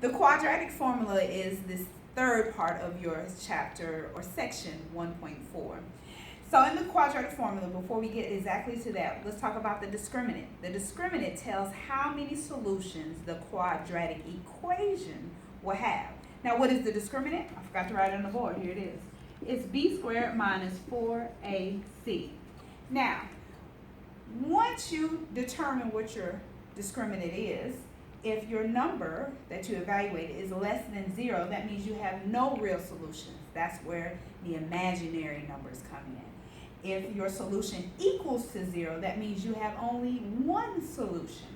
The quadratic formula is this third part of your chapter or section 1.4. So in the quadratic formula, before we get exactly to that, let's talk about the discriminant. The discriminant tells how many solutions the quadratic equation will have. Now, what is the discriminant? I forgot to write it on the board. Here it is. It's b squared minus 4ac. Now, once you determine what your discriminant is, if your number that you evaluated is less than 0, that means you have no real solutions. That's where the imaginary numbers come in. If your solution equals to 0, that means you have only one solution.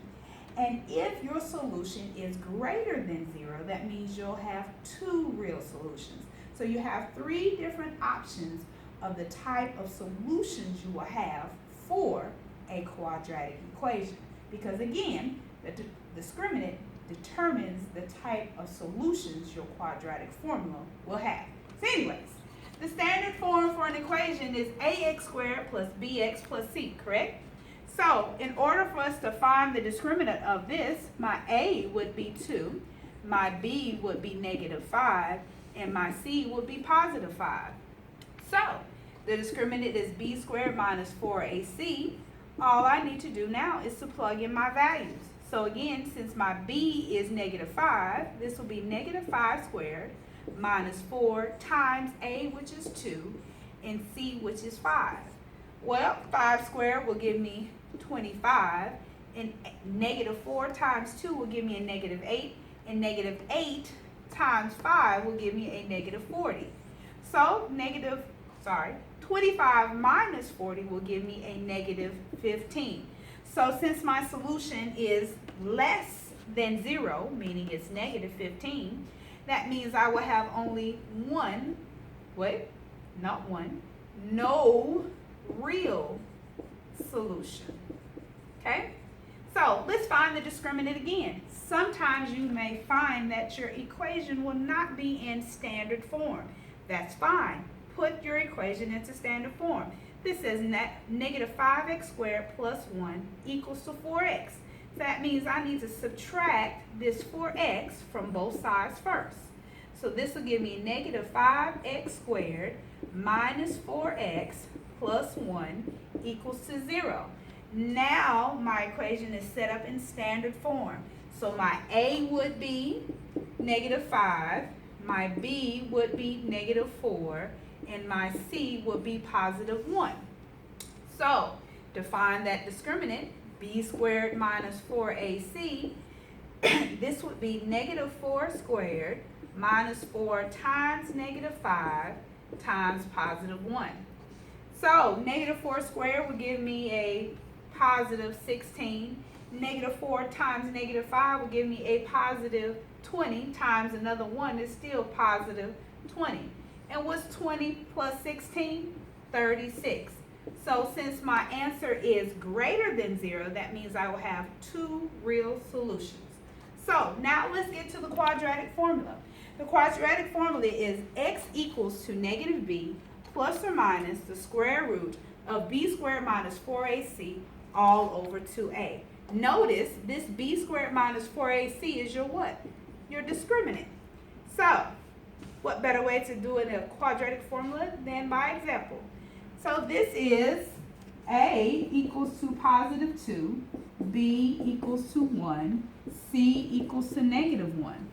And if your solution is greater than 0, that means you'll have two real solutions. So you have three different options of the type of solutions you will have for a quadratic equation. Because again, the discriminant determines the type of solutions your quadratic formula will have. So anyways, the standard form for an equation is ax squared plus bx plus c, correct? So in order for us to find the discriminant of this, my a would be 2, my b would be -5, and my c would be +5. So the discriminant is b squared minus 4ac. All I need to do now is to plug in my values. So again, since my b is -5, this will be -5 squared minus 4 times a, which is 2, and c, which is 5. Well, 5 squared will give me 25, and -4 times 2 will give me a -8, and -8 times 5 will give me a -40. So 25 minus 40 will give me a -15. So since my solution is less than 0, meaning it's -15, that means I will have only no real solution. Okay? So let's find the discriminant again. Sometimes you may find that your equation will not be in standard form. That's fine. Put your equation into standard form. This says -5x squared plus 1 equals to 4x. So that means I need to subtract this 4x from both sides first. So this will give me -5x squared minus 4x plus 1 equals to 0. Now my equation is set up in standard form. So my a would be -5, my b would be -4, and my c would be +1. So to find that discriminant, b squared minus 4ac, this would be -4 squared minus 4 times -5 times +1. So -4 squared will give me a +16. -4 times -5 will give me a +20 times another 1 is still +20. And what's 20 plus 16? 36. So since my answer is greater than 0, that means I will have two real solutions. So now let's get to the quadratic formula. The quadratic formula is x equals to -b plus or minus the square root of b squared minus 4ac all over 2a. Notice this b squared minus 4ac is your what? Your discriminant. So what better way to do it in a quadratic formula than by example? So this is a equals to +2, b equals to 1, c equals to -1.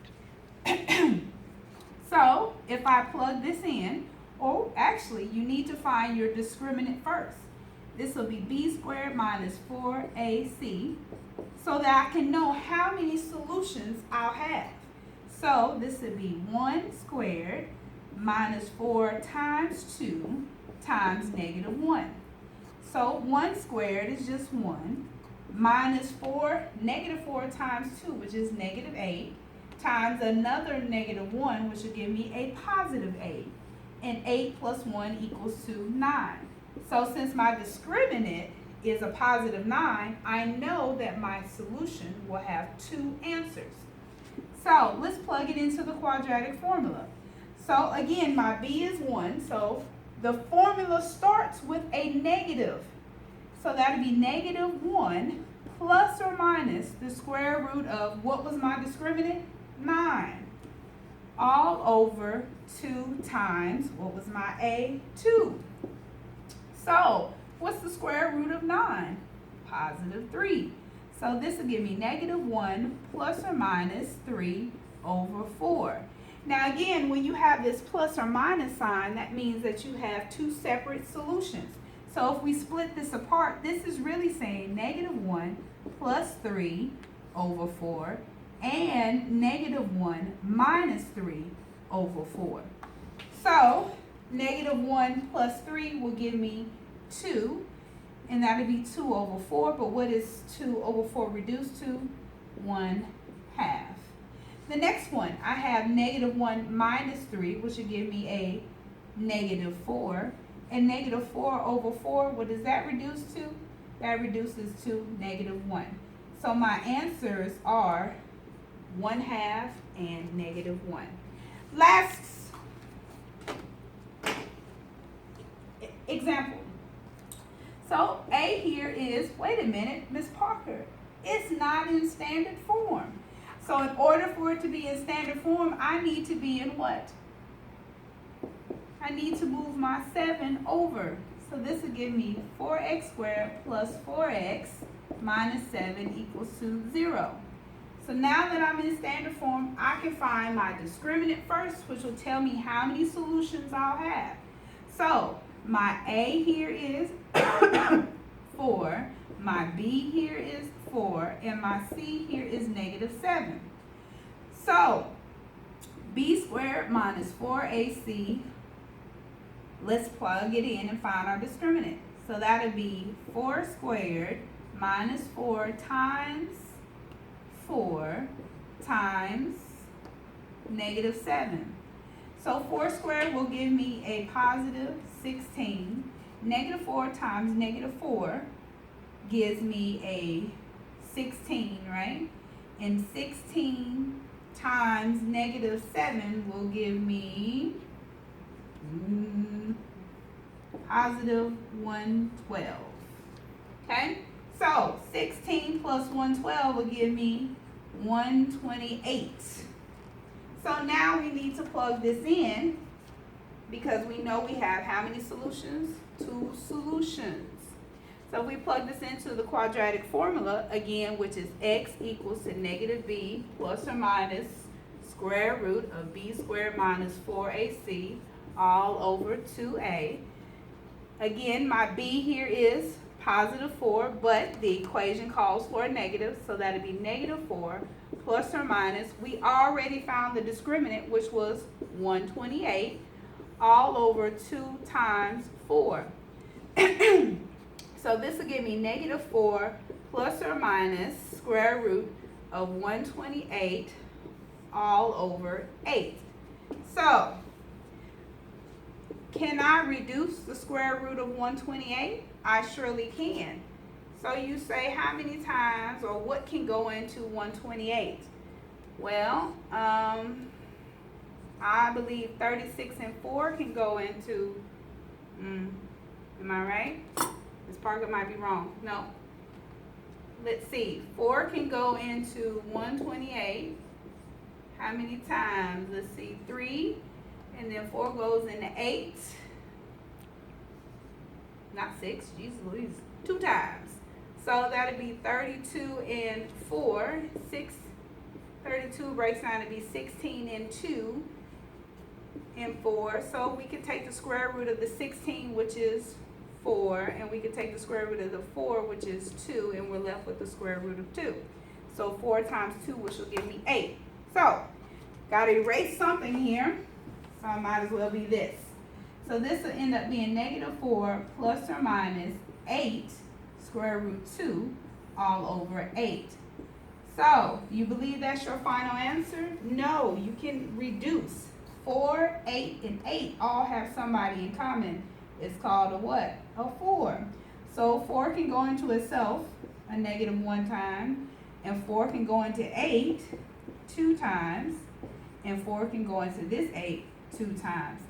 So if I plug this in, or actually you need to find your discriminant first. This will be b squared minus 4ac, so that I can know how many solutions I'll have. So this would be 1 squared minus 4 times 2 times -1. So 1 squared is just 1, minus 4, -4 times 2, which is -8, times another -1, which will give me a +8. And 8 plus 1 equals to 9. So since my discriminant is a +9, I know that my solution will have two answers. So let's plug it into the quadratic formula. So again, my b is 1, so the formula starts with a negative. So that would be -1 plus or minus the square root of, what was my discriminant? 9. All over 2 times, what was my A? 2. So, what's the square root of 9? Positive 3. So this will give me negative 1 plus or minus 3 over 4. Now again, when you have this plus or minus sign, that means that you have two separate solutions. So if we split this apart, this is really saying negative 1 plus 3 over 4 and negative 1 minus 3 over 4. So negative 1 plus 3 will give me 2, and that would be 2 over 4, but what is 2 over 4 reduced to? 1/2. The next one, I have negative 1 minus 3, which would give me a negative 4. And negative 4 over 4, what does that reduce to? That reduces to negative 1. So my answers are 1/2 and negative 1. Last example. So A here is, wait a minute, Miss Parker, it's not in standard form. So in order for it to be in standard form, I need to be in what? I need to move my 7 over. So this will give me 4x squared plus 4x minus 7 equals to 0. So now that I'm in standard form, I can find my discriminant first, which will tell me how many solutions I'll have. So my A here is 4, my B here is 4, and my C here is negative 7. So B squared minus 4AC, let's plug it in and find our discriminant. So that'll be 4 squared minus 4 times 4 times negative 7. So 4 squared will give me a positive 16. Negative 4 times negative 4 gives me a 16, right? And 16 times negative 7 will give me positive 112. Okay? So 16 plus 112 will give me 128. So now we need to plug this in because we know we have how many solutions? 2 solutions. So if we plug this into the quadratic formula, again, which is x equals to negative b plus or minus square root of b squared minus 4ac all over 2a. Again, my b here is positive 4, but the equation calls for a negative, so that would be negative 4 plus or minus. We already found the discriminant, which was 128, all over 2 times 4. So this will give me negative 4 plus or minus square root of 128 all over 8. So, can I reduce the square root of 128? I surely can. So you say how many times or what can go into 128? Well, I believe 36 and 4 can go into, am I right? Ms. Parker might be wrong. No. Let's see. 4 can go into 128. How many times? Let's see. 3. And then 4 goes into 8. Not 6. Jesus Louise. 2 times. So that'd be 32 and 4. 32 breaks down to be 16 and 2 and 4. So we can take the square root of the 16, which is 4, and we can take the square root of the 4, which is 2, and we're left with the square root of 2. So 4 times 2, which will give me 8. So, got to erase something here, so I might as well be this. So this will end up being negative 4 plus or minus 8 square root 2 all over 8. So, you believe that's your final answer? No, you can reduce. 4, 8, and 8 all have somebody in common. It's called a what? A 4. So 4 can go into itself a negative 1 time, and 4 can go into 8 2 times, and 4 can go into this 8 2 times.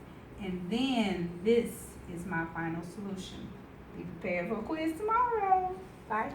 And then this is my final solution. Be prepared for a quiz tomorrow. Bye.